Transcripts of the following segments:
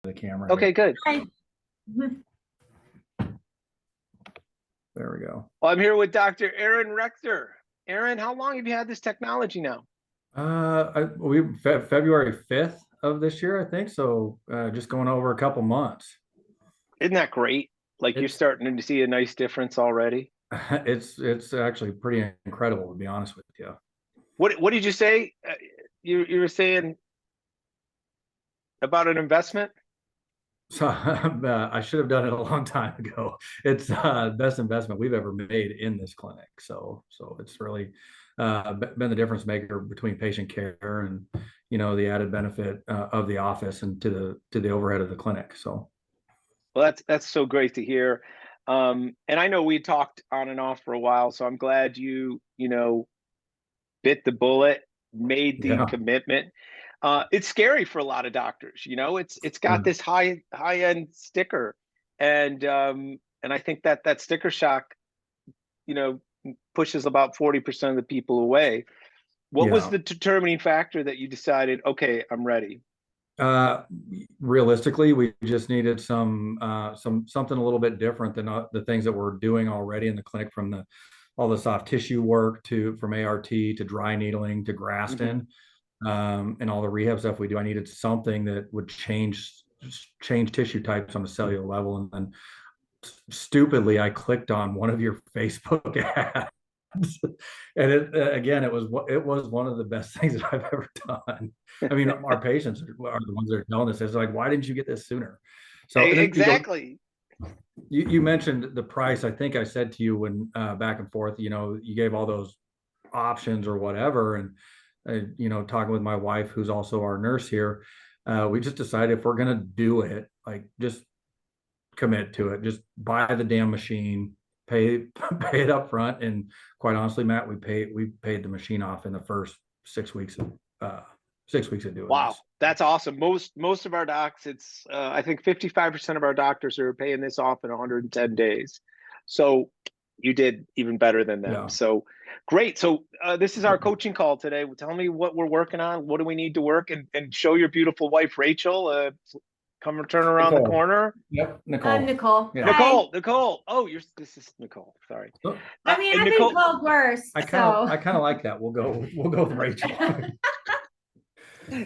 the camera Okay, here. good. Hi. There we go. Well, I'm here with Dr. Aaron Rector. Aaron, how long have you had this technology now? February 5th of this year, I think. So just going over a couple months. Isn't that great? Like you're starting to see a nice difference already. It's actually pretty incredible, to be honest with you. What did you say? You were saying about an investment? So I should have done it a long time ago. It's the best investment we've ever made in this clinic. So it's really been the difference maker between patient care and the added benefit of the office and to the overhead of the clinic. So Well, that's so great to hear. And I know we talked on and off for a while, so I'm glad you bit the bullet, made the commitment. It's scary for a lot of doctors, it's got this high end sticker, and I think that sticker shock, pushes about 40% of the people away. What was the determining factor that you decided, okay, I'm ready? Realistically, we just needed something a little bit different than the things that we're doing already in the clinic, from all the soft tissue work from ART to dry needling to Grafton, and all the rehab stuff we do. I needed something that would change tissue types on a cellular level. And then stupidly, I clicked on one of your Facebook ads. And it was one of the best things that I've ever done. I mean, our patients are the ones that are telling us. It's like, why didn't you get this sooner? So exactly. You mentioned the price. I think I said to you when back and forth, you gave all those options or whatever, and talking with my wife, who's also our nurse here, we just decided if we're gonna do it, like, just commit to it. Just buy the damn machine, pay it up front. And quite honestly, Matt, we paid the machine off in the first 6 weeks of doing Wow, this. that's awesome. Most of our docs, it's I think 55% of our doctors are paying this off in 110 days. So you did even better than them. So great. So this is our coaching call today. Tell me what we're working on. What do we need to work, and show your beautiful wife, Rachel. Come turn around the corner. Yep, Nicole. I'm Nicole. Yeah. Nicole. Oh, this is Nicole. Sorry. I mean, I've been called worse. I kind of like that. We'll go with Rachel.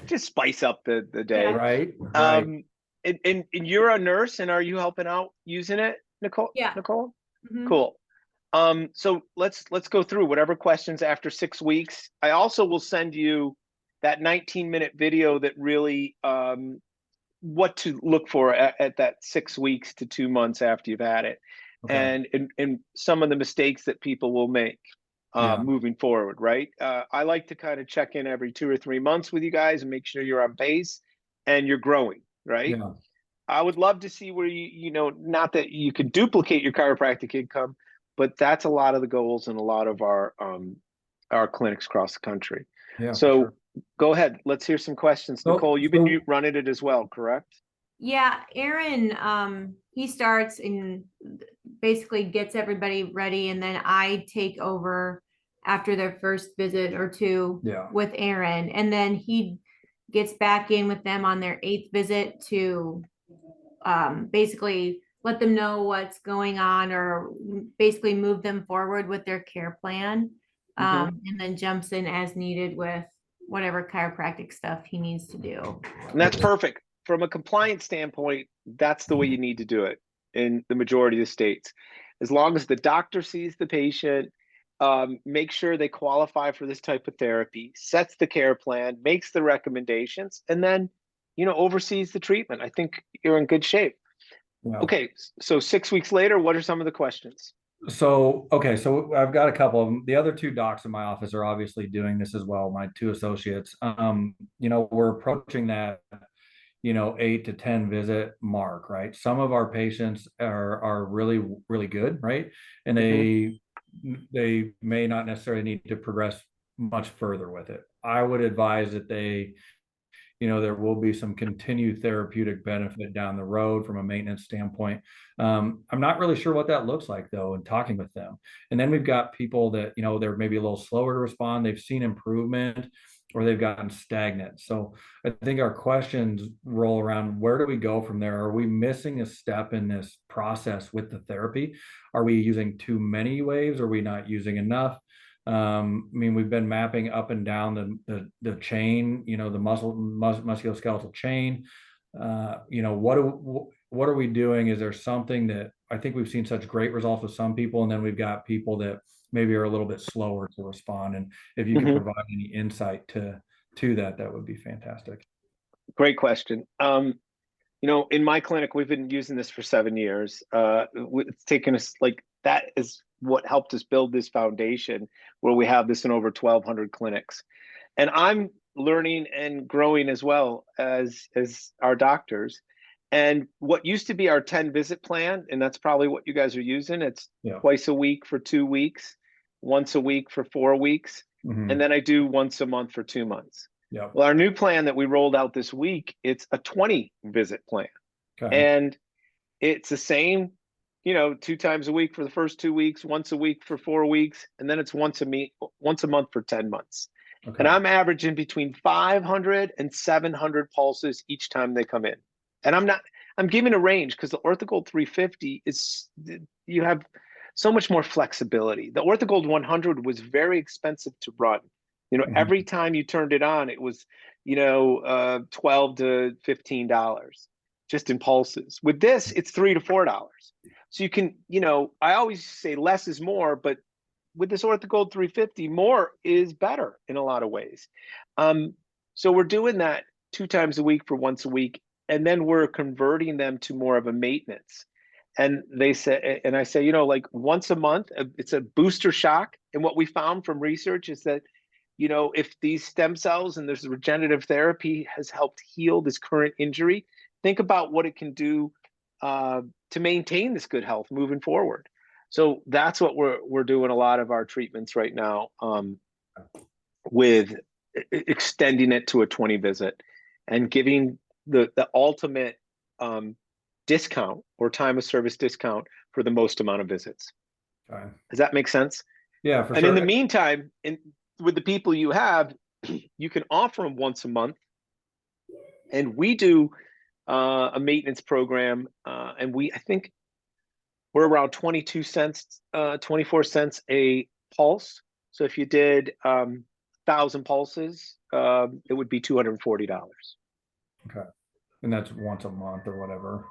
Just spice up the day. Yeah. Right. And you're a nurse, and are you helping out using it, Nicole? Yeah. Nicole? Mm-hmm. Cool. So let's go through whatever questions after 6 weeks. I also will send you that 19-minute video that really what to look for at that 6 weeks to 2 months after you've had it. Okay. And some of the mistakes that people will make moving forward, right? I like to kind of check in every 2 or 3 months with you guys and make sure you're on pace and you're growing, right? Yeah. I would love to see where not that you can duplicate your chiropractic income, but that's a lot of the goals in a lot of our clinics across the country. Yeah. So sure. Go ahead. Let's hear some questions. Nicole, you've been running it as well, correct? Yeah, Aaron, he starts and basically gets everybody ready, and then I take over after their first visit or two with Aaron, and then he gets back in with them on their 8th visit to basically let them know what's going on, or basically move them forward with their care plan, and then jumps in as needed with whatever chiropractic stuff he needs to do. And that's perfect. From a compliance standpoint, that's the way you need to do it in the majority of the states. As long as the doctor sees the patient, make sure they qualify for this type of therapy, sets the care plan, makes the recommendations, and then, oversees the treatment. I think you're in good shape. Yeah. Okay, so 6 weeks later, what are some of the questions? So I've got a couple of them. The other 2 docs in my office are obviously doing this as well. My 2 associates, we're approaching that, 8 to 10 visit mark, right? Some of our patients are really, really good, right? And they may not necessarily need to progress much further with it. I would advise that there will be some continued therapeutic benefit down the road from a maintenance standpoint. I'm not really sure what that looks like, though, in talking with them. And then we've got people that, they're maybe a little slower to respond. They've seen improvement, or they've gotten stagnant. So I think our questions roll around, where do we go from there? Are we missing a step in this process with the therapy? Are we using too many waves? Are we not using enough? I mean, we've been mapping up and down the chain, you know, the musculoskeletal chain. You know, what are we doing? Is there something that I think we've seen such great results with some people, and then we've got people that maybe are a little bit slower to respond? And if you could provide any insight to that, that would be fantastic. Great question. You know, in my clinic, we've been using this for 7 years. It's taken us, like, that is what helped us build this foundation where we have this in over 1,200 clinics. And I'm learning and growing as well as our doctors. And what used to be our 10 visit plan, and that's probably what you guys are using, it's twice a week for 2 weeks, once a week for 4 weeks, and then I do once a month for 2 months. Yeah. Well, our new plan that we rolled out this week, it's a 20 visit plan. Okay. And it's the same, you know, 2 times a week for the first 2 weeks, once a week for 4 weeks, and then it's once a month for 10 months. Okay. And I'm averaging between 500 and 700 pulses each time they come in. And I'm giving a range because the OrthoGold 350 is, you have so much more flexibility. The OrthoGold 100 was very expensive to run. You know, every time you turned it on, it was, you know, $12 to $15 just in pulses. With this, it's $3 to $4. So you can, you know, I always say less is more, but with this OrthoGold 350, more is better in a lot of ways. So we're doing that 2 times a week for once a week, and then we're converting them to more of a maintenance. And they say, and I say, you know, like once a month, it's a booster shock. And what we found from research is that, you know, if these stem cells and there's regenerative therapy has helped heal this current injury, think about what it can do to maintain this good health moving forward. So that's what we're doing a lot of our treatments right now, with extending it to a 20 visit and giving the ultimate discount or time of service discount for the most amount of visits. Okay. Does that make sense? Yeah, for and sure. In the meantime, with the people you have, you can offer them once a month, and we do a maintenance program, and I think we're around 22 cents, 24 cents a pulse. So if you did 1,000 pulses, it would be $240. Okay. And that's once a month or whatever.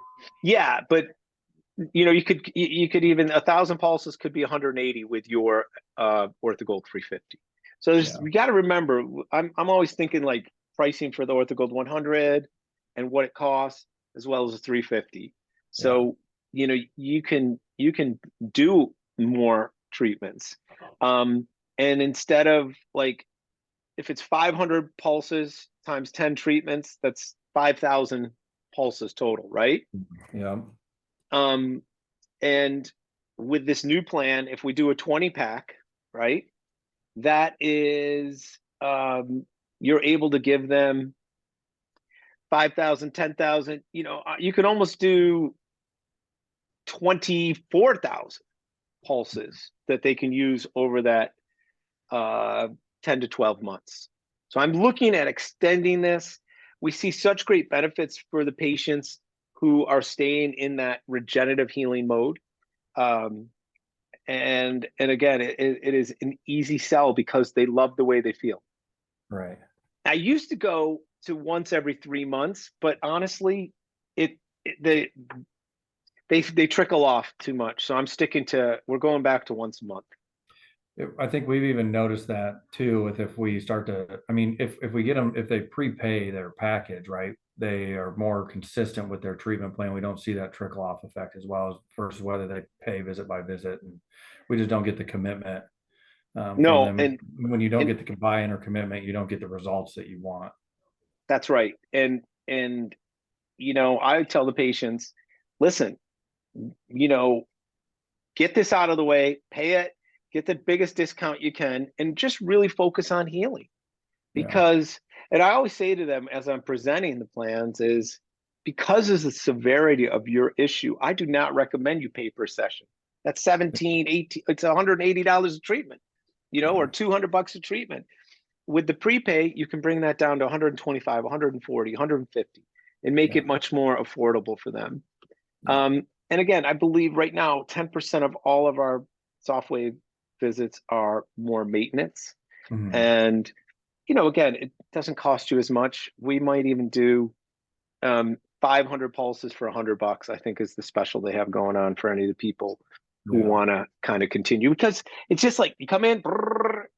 Yeah, but you know, you could even 1,000 pulses could be 180 with your OrthoGold 350. So you got to remember, I'm always thinking like pricing for the OrthoGold 100 and what it costs, as well as the 350. So you know, you can do more treatments, and instead of, like, if it's 500 pulses times 10 treatments, that's 5,000 pulses total, right? Yeah. And with this new plan, if we do a 20 pack, right, that is, you're able to give them 5,000, 10,000, you know, you can almost do 24,000 pulses that they can use over that 10 to 12 months. So I'm looking at extending this. We see such great benefits for the patients who are staying in that regenerative healing mode. And again, it is an easy sell because they love the way they feel. Right. I used to go to once every 3 months, but honestly, they trickle off too much. So I'm sticking to, we're going back to once a month. I think we've even noticed that too, if we start to, I mean, if we get them, if they prepay their package, right, they are more consistent with their treatment plan. We don't see that trickle off effect as well as versus whether they pay visit by visit, and we just don't get the commitment. No, from them. And when you don't get the buy-in or commitment, you don't get the results that you want. That's right. And you know, I tell the patients, listen, you know, get this out of the way, pay it, get the biggest discount you can, and just really focus on healing. Because, and I always say to them as I'm presenting the plans, is because of the severity of your issue, I do not recommend you pay per session. That's 17, 18, it's $180 a treatment, you know, or $200 a treatment. with the prepay, you can bring that down to 125, 140, 150 and make it much more affordable for them. And again, I believe right now, 10% of all of our software visits are more maintenance. And, you know, again, it doesn't cost you as much. We might even do 500 pulses for $100, I think is the special they have going on for any of the people who want to kind of continue, because it's just like you come in,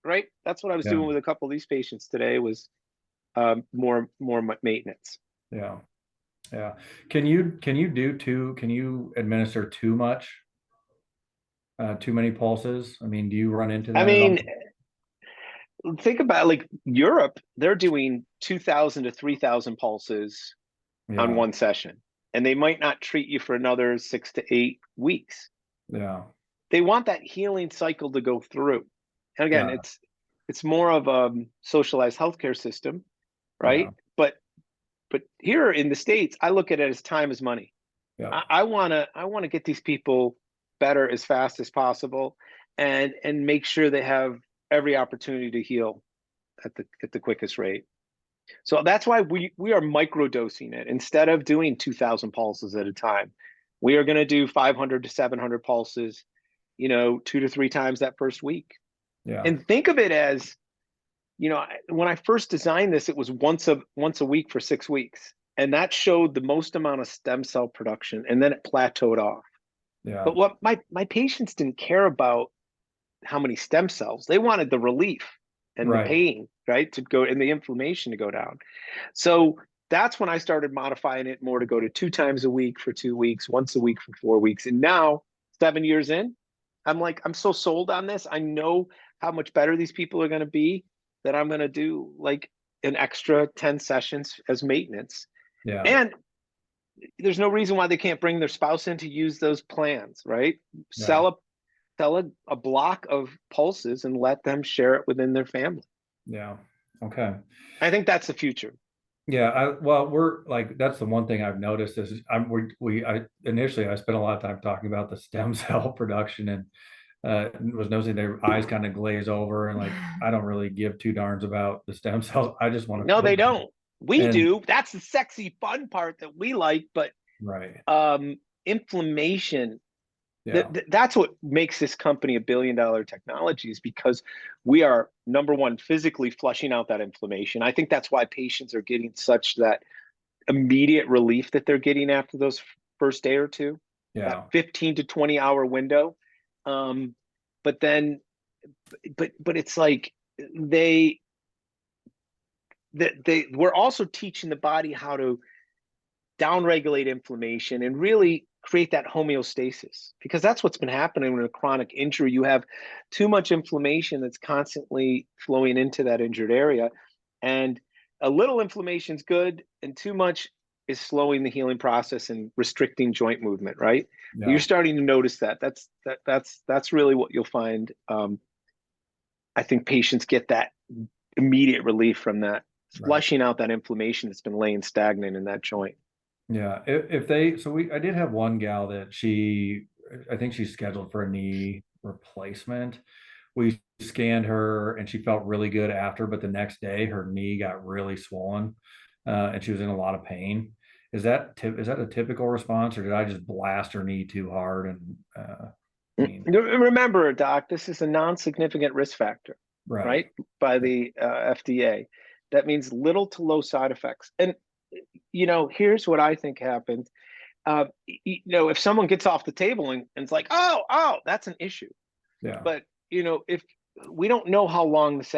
right? That's what I was doing with a couple of these patients today was more maintenance. Yeah. Yeah. Can you administer too much, too many pulses? I mean, do you run into that? I mean, think about like Europe, they're doing 2,000 to 3,000 pulses on one session, and they might not treat you for another 6 to 8 weeks. Yeah. They want that healing cycle to go through. And again, it's more of a socialized healthcare system, right? But here in the States, I look at it as time is money. I want to get these people better as fast as possible and make sure they have every opportunity to heal at the quickest rate. So that's why we are microdosing it. Instead of doing 2,000 pulses at a time, we are going to do 500 to 700 pulses, you know, 2 to 3 times that first week. And think of it as, you know, when I first designed this, it was once a week for 6 weeks. And that showed the most amount of stem cell production, and then it plateaued off. But what my patients didn't care about how many stem cells. They wanted the relief and the pain, right, to go, and the inflammation to go down. So that's when I started modifying it more to go to 2 times a week for 2 weeks, once a week for 4 weeks. And now, 7 years in, I'm like, I'm so sold on this. I know how much better these people are going to be that I'm going to do like an extra 10 sessions as maintenance. And there's no reason why they can't bring their spouse in to use those plans, right? Sell a block of pulses and let them share it within their family. Okay. I think that's the future. Well, we're like, that's the one thing I've noticed is initially I spent a lot of time talking about the stem cell production, and was noticing their eyes kind of glaze over, and like, I don't really give 2 darns about the stem cells. I just want to. No, they don't. We do. That's the sexy, fun part that we like, but inflammation. That's what makes this company $1 billion technology, is because we are, number one, physically flushing out that inflammation. I think that's why patients are getting such that immediate relief that they're getting after those first day or two, that 15 to 20 hour window. But it's like we're also teaching the body how to downregulate inflammation and really create that homeostasis, because that's what's been happening with a chronic injury. You have too much inflammation that's constantly flowing into that injured area, and a little inflammation is good, and too much is slowing the healing process and restricting joint movement, right? You're starting to notice that. That's really what you'll find. I think patients get that immediate relief from that, flushing out that inflammation that's been laying stagnant in that joint. I did have one gal that I think she's scheduled for a knee replacement. We scanned her and she felt really good after, but the next day her knee got really swollen, and she was in a lot of pain. Is that a typical response, or did I just blast her knee too hard? And remember, Doc, this is a non-significant risk factor, right? By the FDA. That means little to low side effects. And you know, here's what I think happened. You know, if someone gets off the table and it's like, oh, that's an issue. But you know, if we don't know how long this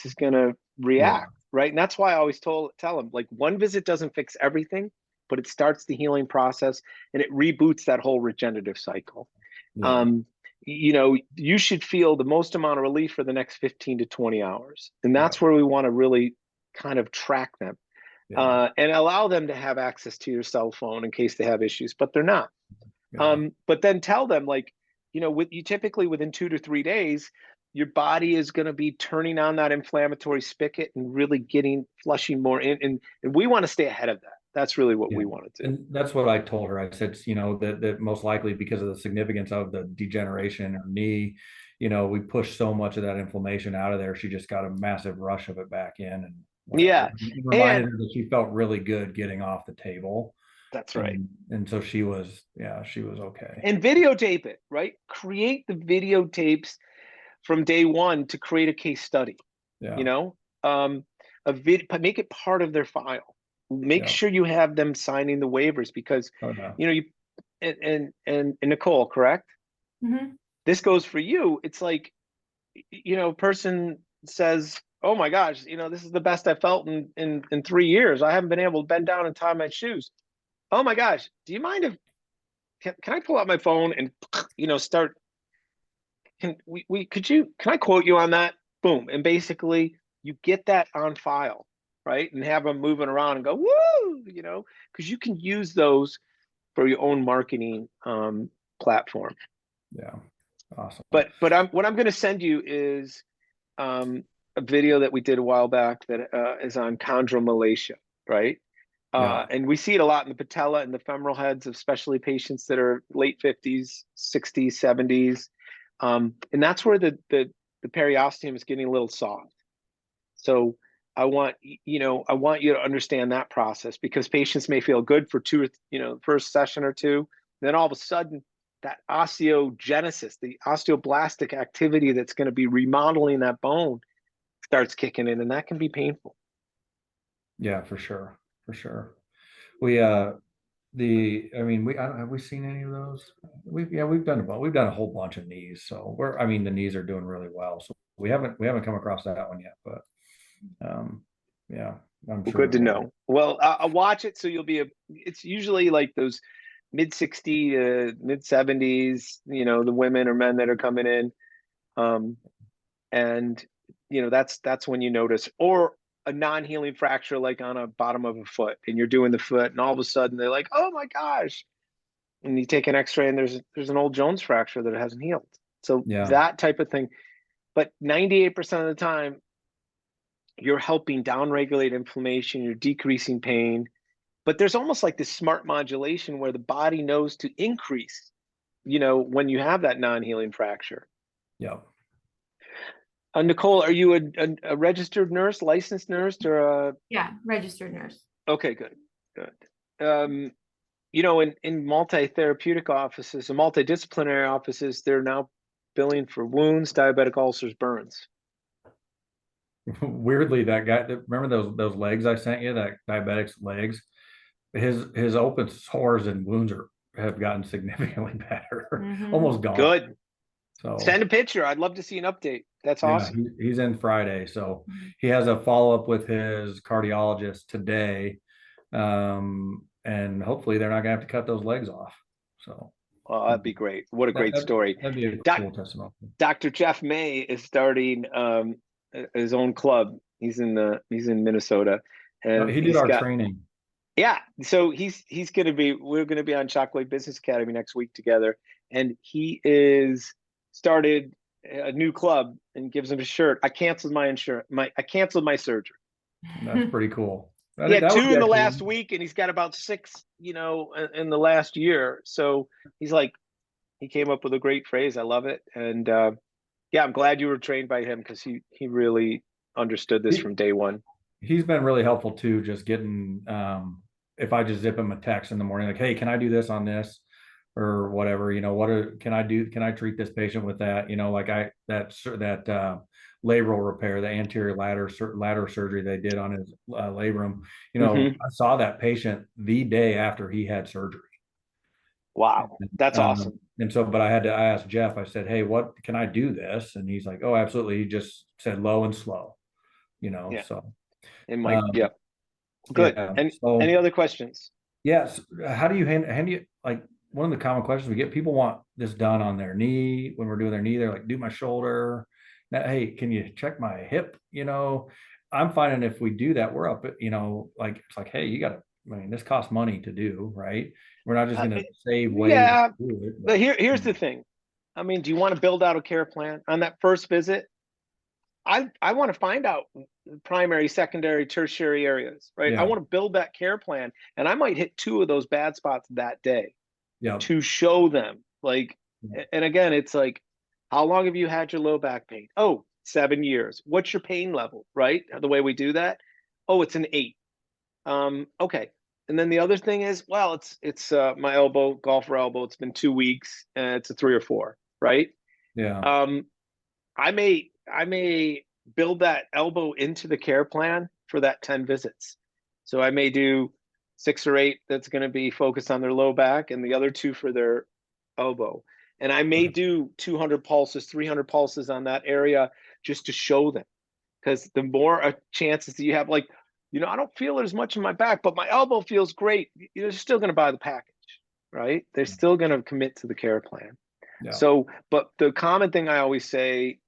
is going to react, right? And that's why I always tell them, like, one visit doesn't fix everything, but it starts the healing process and it reboots that whole regenerative cycle. You know, you should feel the most amount of relief for the next 15 to 20 hours. And that's where we want to really kind of track them. And allow them to have access to your cell phone in case they have issues, but they're not. But then tell them, like, you know, typically within 2 to 3 days, your body is going to be turning on that inflammatory spigot and really flushing more in. And we want to stay ahead of that. That's really what we want to do. And that's what I told her. I said, you know, that most likely because of the significance of the degeneration in her knee, we pushed so much of that inflammation out of there. She just got a massive rush of it back in, and whatever. Yeah. It reminded her that she felt really good getting off the table. That's right. And so she was okay. And videotape it, right? Create the videotapes from day one to create a case study. Yeah. Make it part of their file. Make sure you have them signing the waivers, because and Nicole, correct? Mm-hmm. This goes for you. It's like, a person says, oh my gosh, this is the best I felt in 3 years. I haven't been able to bend down and tie my shoes. Oh my gosh, do you mind if can I pull out my phone and start, can I quote you on that? Boom. And basically you get that on file, right? And have them moving around and go, woo, because you can use those for your own marketing platform. Yeah. Awesome. But what I'm going to send you is a video that we did a while back that is on chondromalacia, right? And we see it a lot in the patella and the femoral heads of especially patients that are late 50s, 60s, 70s. And that's where the periosteum is getting a little soft. So I want you to understand that process, because patients may feel good for first session or two. Then all of a sudden, that osteogenesis, the osteoblastic activity that's going to be remodeling that bone, starts kicking in, and that can be painful. Yeah, for sure. For sure. We have we seen any of those? We've done a whole bunch of knees. So the knees are doing really well. So we haven't come across that one yet, but yeah, I'm sure. Good to know. Well, I'll watch it. So it's usually like those mid 60 to mid 70s, the women or men that are coming in. And that's when you notice, or a non-healing fracture, like on a bottom of a foot, and you're doing the foot, and all of a sudden they're like, oh my gosh. And you take an x-ray and there's an old Jones fracture that hasn't healed. So that type of thing. But 98% of the time, you're helping downregulate inflammation, you're decreasing pain. But there's almost like this smart modulation where the body knows to increase, when you have that non-healing fracture. Yeah. Nicole, are you a registered nurse, licensed nurse, or Yeah, registered nurse. Okay, good. In multi-therapeutic offices and multidisciplinary offices, they're now billing for wounds, diabetic ulcers, burns. Weirdly, that guy, remember those legs I sent you, that diabetic's legs, his open sores and wounds have gotten significantly better, almost gone. Good. So send a picture. I'd love to see an update. That's awesome. He's in Friday, so he has a follow-up with his cardiologist today, and hopefully they're not gonna have to cut those legs off. So that'd be great. What a great story. That'd be a cool testimony. Dr. Jeff May is starting his own club. He's in Minnesota, and he did our training. Yeah, so we're gonna be on Shockwave Business Academy next week together, and he is started a new club and gives him a shirt. I canceled my insurance. I canceled my surgery. That's pretty cool. He had 2 in the last week, and he's got about 6, in the last year. So he's like, he came up with a great phrase. I love it. And I'm glad you were trained by him, because he really understood this from day one. He's been really helpful too, just getting, if I just zip him a text in the morning, like, hey, can I do this on this? Or whatever, can I do? Can I treat this patient with that? Like that labral repair, the anterior ladder surgery they did on his labrum. I saw that patient the day after he had surgery. Wow, that's awesome. And so, but I asked Jeff. I said, hey, what can I do this? And he's like, oh, absolutely. He just said low and slow. So. And good. Yeah, and any other questions? Yes. How do you handle like? One of the common questions we get, people want this done on their knee. When we're doing their knee, they're like, do my shoulder. Now, hey, can you check my hip? I'm finding if we do that, we're up at, like, it's like, hey, this costs money to do, right? We're not just going to save ways. Yeah, to do it, but here's the thing. Do you want to build out a care plan on that first visit? I want to find out primary, secondary, tertiary areas, right? I want to build that care plan, and I might hit 2 of those bad spots that day. To show them, like, and again, it's like, How long have you had your low back pain? Oh, 7 years. What's your pain level, right? The way we do that. Oh, it's an 8. Okay. And then the other thing is, well, it's my elbow, golfer elbow. It's been 2 weeks, and it's a 3 or 4, right? Yeah. I may build that elbow into the care plan for that 10 visits. So I may do 6 or 8 that's going to be focused on their low back, and the other 2 for their elbow. And I may do 200 pulses, 300 pulses on that area just to show them, because the more chances that you have, like, I don't feel it as much in my back, but my elbow feels great. They're still going to buy the package, right? They're still going to commit to the care plan. Yeah. So, but the common thing I always say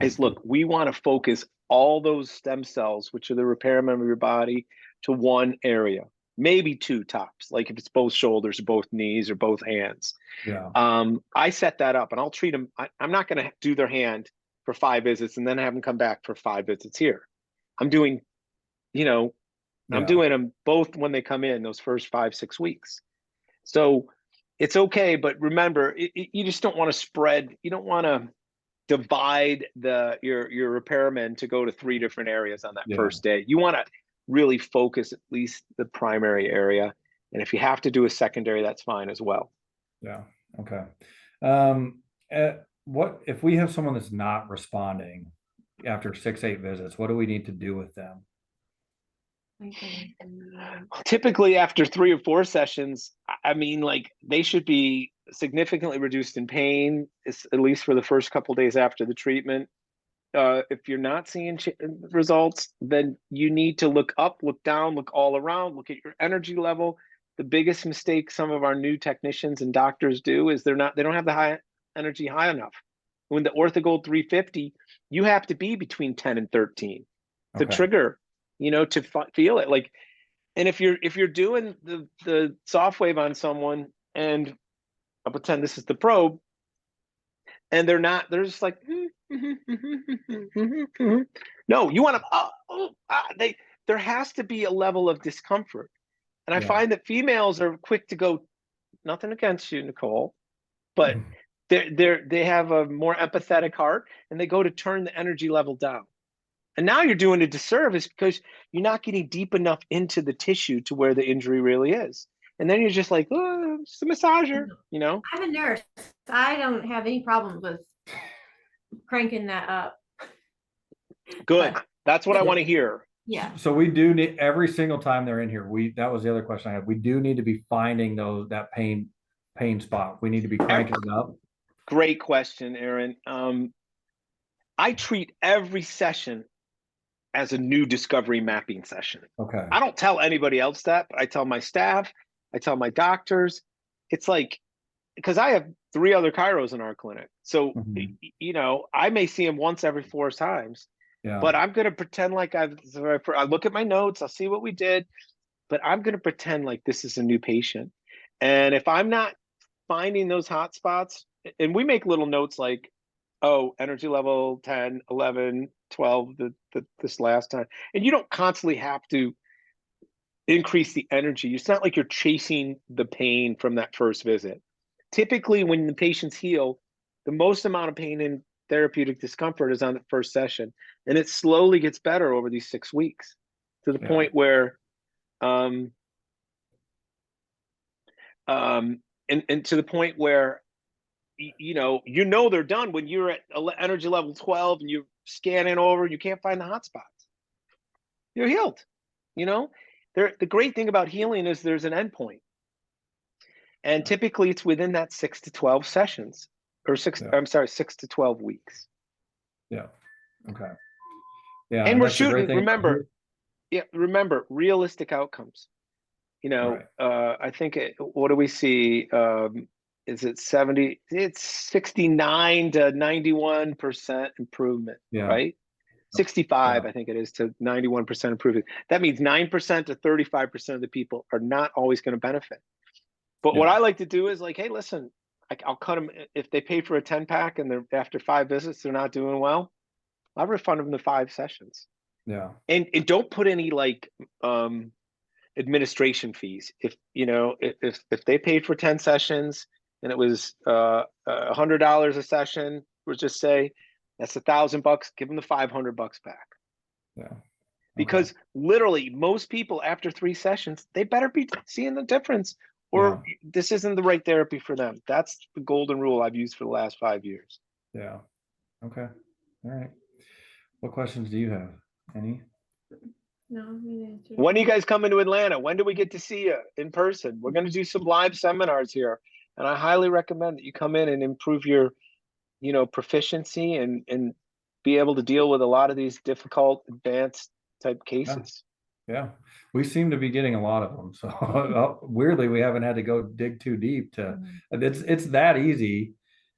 is, look, we want to focus all those stem cells, which are the repair member of your body, to one area, maybe 2 tops, like if it's both shoulders or both knees or both hands. Yeah. I set that up, and I'll treat them. I'm not going to do their hand for 5 visits and then have them come back for 5 visits here. I'm doing, I'm doing them both when they come in those first 5-6 weeks. So it's okay, but remember, you just don't want to spread. You don't want to divide your repairmen to go to 3 different areas on that first day. You want to really focus at least the primary area, and if you have to do a secondary, that's fine as well. Yeah. Okay. What if we have someone that's not responding after 6-8 visits? What do we need to do with them? Typically after 3 or 4 sessions, I mean, like, they should be significantly reduced in pain, at least for the first couple of days after the treatment. If you're not seeing results, then you need to look up, look down, look all around, look at your energy level. The biggest mistake some of our new technicians and doctors do is they don't have the high energy high enough. When the OrthoGold 350, you have to be between 10 and 13 to trigger, to feel it. Like, and if you're doing the soft wave on someone, and I'll pretend this is the probe, and they're just like, no, you want to, there has to be a level of discomfort. And I find that females are quick to go, nothing against you, Nicole, but they have a more empathetic heart, and they go to turn the energy level down. And now you're doing a disservice because you're not getting deep enough into the tissue to where the injury really is. And then you're just like, oh, it's a massager, I'm a nurse. I don't have any problems with cranking that up. Good. That's what I want to hear. Yeah. So we do need, every single time they're in here, that was the other question I had. We do need to be finding that pain spot. We need to be cranking it up. Great question, Aaron. I treat every session as a new discovery mapping session. Okay. I don't tell anybody else that, but I tell my staff, I tell my doctors. It's like, because I have 3 other chiros in our clinic. So, I may see them once every 4 times. Yeah. But I'm going to pretend like I look at my notes, I'll see what we did, but I'm going to pretend like this is a new patient. And if I'm not finding those hot spots, and we make little notes like, oh, energy level 10, 11, 12, this last time. And you don't constantly have to increase the energy. It's not like you're chasing the pain from that first visit. Typically, when the patients heal, the most amount of pain and therapeutic discomfort is on the first session, and it slowly gets better over these 6 weeks to the point where and to the point where they're done when you're at energy level 12 and you're scanning over, you can't find the hot spots. You're healed. The great thing about healing is there's an endpoint, and typically it's within that 6 to 12 sessions. Or 6 to 12 weeks. Yeah. Okay. Yeah. And we're shooting, remember, realistic outcomes. I think what do we see? Is it 70? It's 69 to 91% improvement, right? 65, I think it is, to 91% improvement. That means 9% to 35% of the people are not always going to benefit. But what I like to do is like, hey, listen, I'll cut them if they pay for a 10-pack and they're after 5 visits, they're not doing well. I'll refund them the 5 sessions. Yeah. And don't put any like administration fees. If they paid for 10 sessions and it was $100 a session, we'll just say that's $1,000, give them the $500 back. Yeah. Okay. Because literally most people after 3 sessions, they better be seeing the difference, or this isn't the right therapy for them. That's the golden rule I've used for the last 5 years. Yeah. Okay. All right. What questions do you have? Any? No. When are you guys coming to Atlanta? When do we get to see you in person? We're going to do some live seminars here, and I highly recommend that you come in and improve your, proficiency and be able to deal with a lot of these difficult, advanced type cases. Yeah. We seem to be getting a lot of them. So weirdly, we haven't had to go dig too deep to. It's that easy.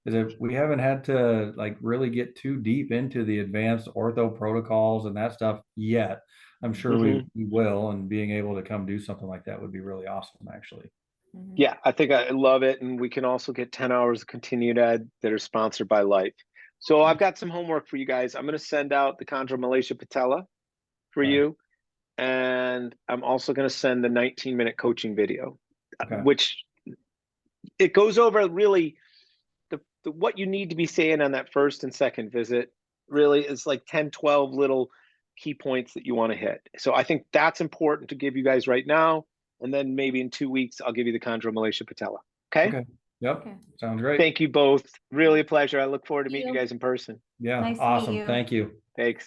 Is if we haven't had to like really get too deep into the advanced ortho protocols and that stuff yet. I'm sure we will, and being able to come do something like that would be really awesome, actually. Yeah, I think I love it. And we can also get 10 hours of continued ed that are sponsored by Life. So I've got some homework for you guys. I'm going to send out the Chondro Malaysia Patella for you. And I'm also going to send the 19-minute coaching video, which it goes over really the what you need to be saying on that first and second visit. Really is like 10, 12 little key points that you want to hit. So I think that's important to give you guys right now. And then maybe in 2 weeks, I'll give you the Chondro Malaysia Patella. Okay? Yep. Sounds great. Thank you both. Really a pleasure. I look forward to meeting you guys in person. Yeah. Nice to meet awesome. you. Thank you. Thanks.